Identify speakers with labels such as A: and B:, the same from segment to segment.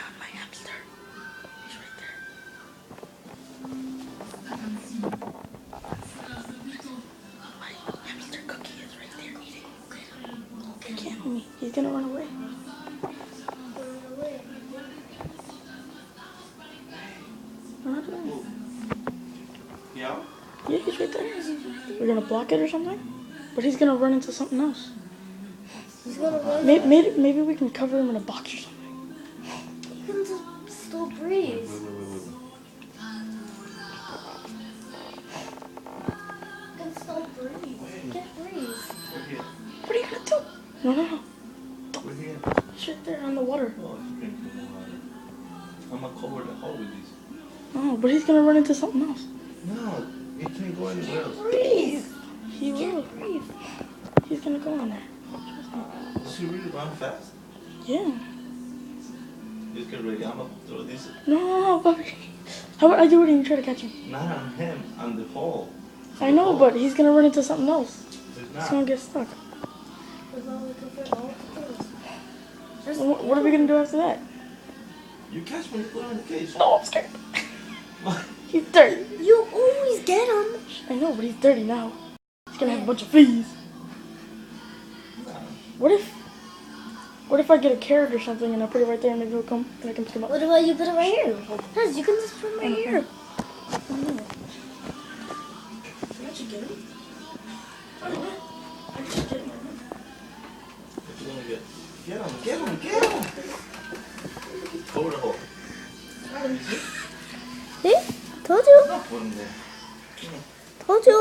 A: found my hamster. He's right there. My hamster Cookie is right there eating. He can't hold me. He's gonna run away.
B: Yeah?
A: Yeah, he's right there. We're gonna block it or something? But he's gonna run into something else.
C: He's gonna run.
A: Maybe we can cover him in a box or something.
C: He can still breathe.
B: Wait.
C: He can still breathe. He can't breathe.
B: We're here.
A: What are you gonna do? No.
B: We're here.
A: He's right there on the water.
B: Oh, it's drinking water. I'm gonna cover the hole with these.
A: Oh, but he's gonna run into something else.
B: No, it can't go anywhere else.
C: Breathe.
A: He will.
C: Breathe.
A: He's gonna go in there.
B: Does he really run fast?
A: Yeah.
B: Let's get ready. I'm gonna throw this.
A: No, puppy. How about I do it and you try to catch him?
B: Not on him, on the hole.
A: I know, but he's gonna run into something else.
B: There's
A: He's
B: not.
A: gonna get stuck.
C: That's all we can fit all the things.
A: What are we gonna do after that?
B: You catch when you put him in the cage.
A: No, I'm scared.
B: What?
A: He's dirty.
C: You always get him.
A: I know, but he's dirty now. He's gonna have a bunch of fleas. What if I get a carrot or something and I put it right there and maybe he'll come and I can pick him up?
C: What about you put it right here? Yes, you can just put it right here.
A: I don't know. Can I just get him? I just get him.
B: What you gonna get? Get him! Cover the hole.
C: See? Told you.
B: Put him there.
C: Told you.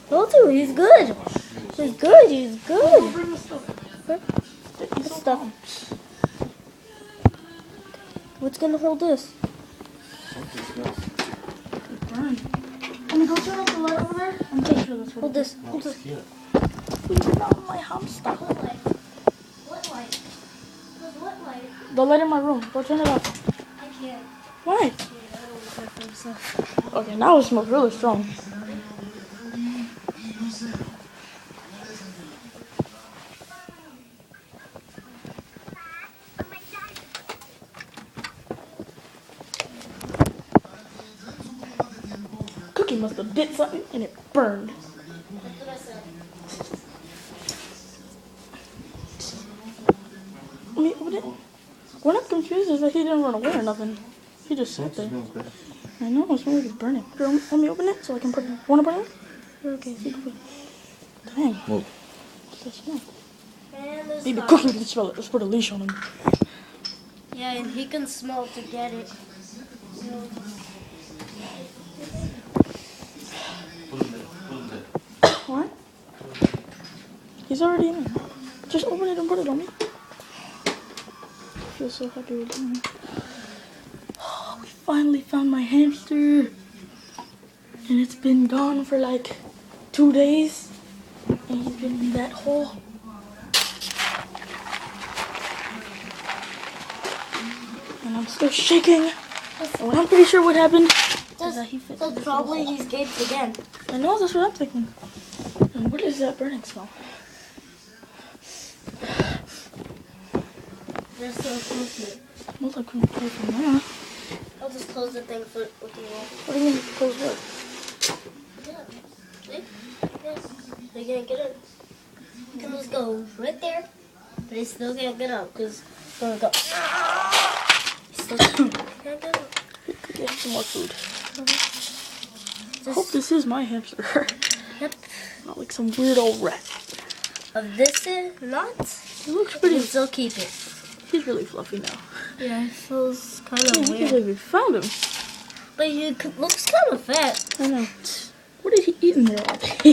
C: Told you. He's good. He's good. He's good.
A: Bring the stuff.
C: Good stuff. What's gonna hold this?
A: Burn. Can we go turn off the light over there? I'm pretty sure that's what
C: Hold
A: it is.
C: this. Hold this.
B: Here.
A: We found my hamster.
C: What light? What light? What light?
A: The light in my room. Go turn it off.
C: I can't.
A: Why? Okay, now it smells really strong. Cookie must have bit something and it burned.
C: That's what I said.
A: I mean, what I'm confused is that he didn't run away or nothing. He just sat there. I know, it's really burning. Here, let me open it so I can put it. Want to put it in? Okay, see. Dang.
B: Move.
A: What's that smell?
C: And this
A: Maybe
C: car.
A: Cookie can smell it. Let's put a leash on him.
C: Yeah, and he can smell to get it.
B: Put him there.
A: What? He's already in. Just open it and put it on me. I feel so happy with him. Oh, we finally found my hamster. And it's been gone for like 2 days. And he's been in that hole. And I'm still shaking. And I'm pretty sure what happened is that he fit.
C: So probably he escaped again.
A: I know, that's what I'm thinking. And what is that burning smell?
C: They're so close to it.
A: Smells like from there.
C: I'll just close the thing with the wall.
A: What do you mean close what?
C: Yeah. See? Yes. They can't get in. You can just go right there. But they still can't get out because it's going to go. Still can't get out.
A: Get some more food. I hope
C: Just,
A: this is my hamster.
C: yep.
A: Not like some weird old rat.
C: If this is not,
A: He looks
C: you
A: pretty.
C: can still keep it.
A: He's really fluffy now.
C: Yeah, it feels kind
A: I
C: of
A: can't
C: weird.
A: believe we found him.
C: But he looks kind of fat.
A: I know. What is he eating there all day?
C: I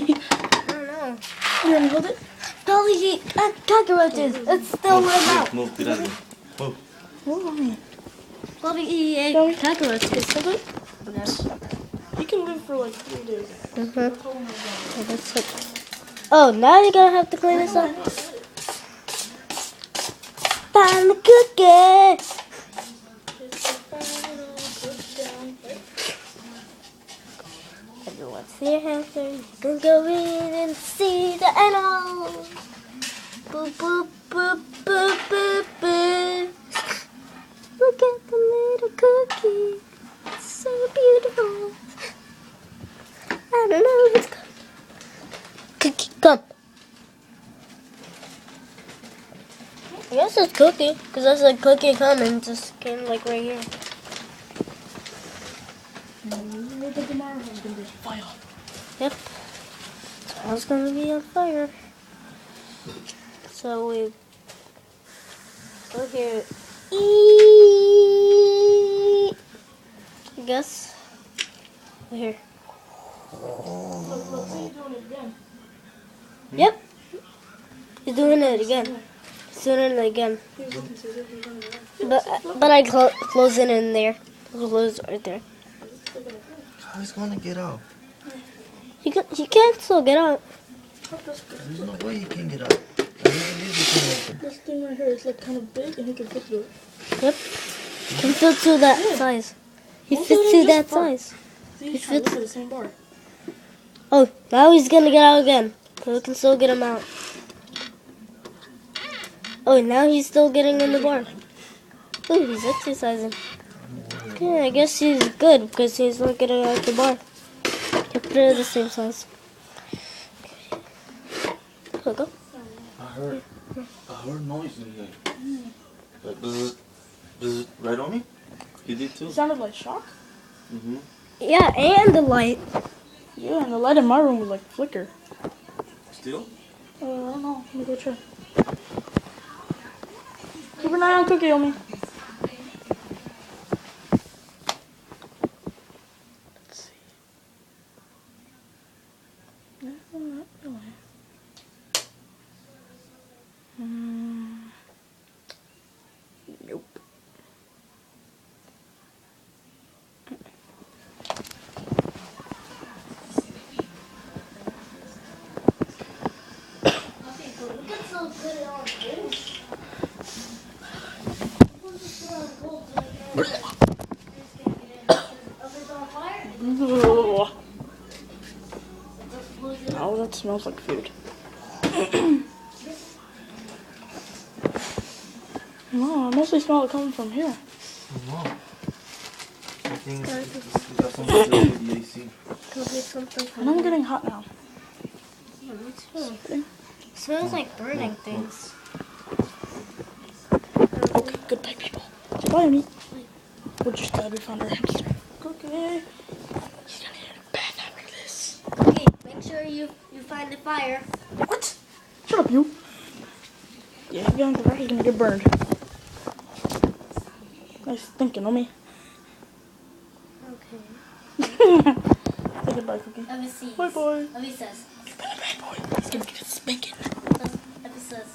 C: don't know.
A: You want to hold it?
C: Probably eat cockroaches. It's still right now.
B: Move, get out of here. Move.
A: Hold on me.
C: Probably he
A: Shall we?
C: ate cockroaches.
A: Hold it.
C: Yes.
A: He can live for like 3 days.
C: Oh, that's it. Oh, now you're gonna have to clean this up. Time to cook it. Everyone see a hamster, you can go in and see the animal. Boop, boop, boop, boop, boop, boop. Look at I guess it's Cookie, because that's like Cookie coming, just came like right here.
A: Tomorrow's gonna be fire.
C: Yep. Tomorrow's gonna be on fire. So we go here. I guess. Here.
A: Look, see you doing it again.
C: Yep. He's doing it again. He's doing it again. But I close it in there. Close right there.
B: How he's gonna get out?
C: He can't still get out.
B: There's no way he can get out. I even leave this thing open.
A: This thing right here is like kind of big and he can fit through it.
C: Yep. He fits to that size. He
A: Look
C: fits
A: at
C: to
A: him
C: that
A: just bark.
C: size.
A: See, he's trying to look at the same bar.
C: Oh, now he's gonna get out again. So we can still get him out. Oh, now he's still getting in the bar. Oh, he's exercising. Yeah, I guess he's good because he's not getting out the bar. Kept it the same size. Here we go.
B: I heard noise in here. Like buzz, buzz, right on me? You did too?
A: It sounded like shock.
B: Mm-hmm.
C: Yeah, and the light.
A: Yeah, and the light in my room was like flicker.
B: Still?
A: I don't know. Let me go try. Keep an eye on Cookie, Omi. Let's see. No, not really. Nope. Ugh. Oh, that smells like food. No, I mostly smell it coming from here.
B: Wow. I think we got something to do with the AC.
C: Could be something.
A: And I'm getting hot now.
C: Yeah, me too. Smells like burning things.
A: Okay, goodbye, people. Say bye, Omi. We're just glad we found our hamster. Cookie. He's gonna get a bath after this.
C: Okay, make sure you find the fire.
A: What? Shut up, you. Yeah, if you don't get he's gonna get burned. Nice thinking, Omi.
C: Okay.
A: Say goodbye, Cookie.
C: Let me see.
A: Bye, boy.
C: Let me says.
A: You've been a bad boy. He's gonna get a spanking.
C: Let me says.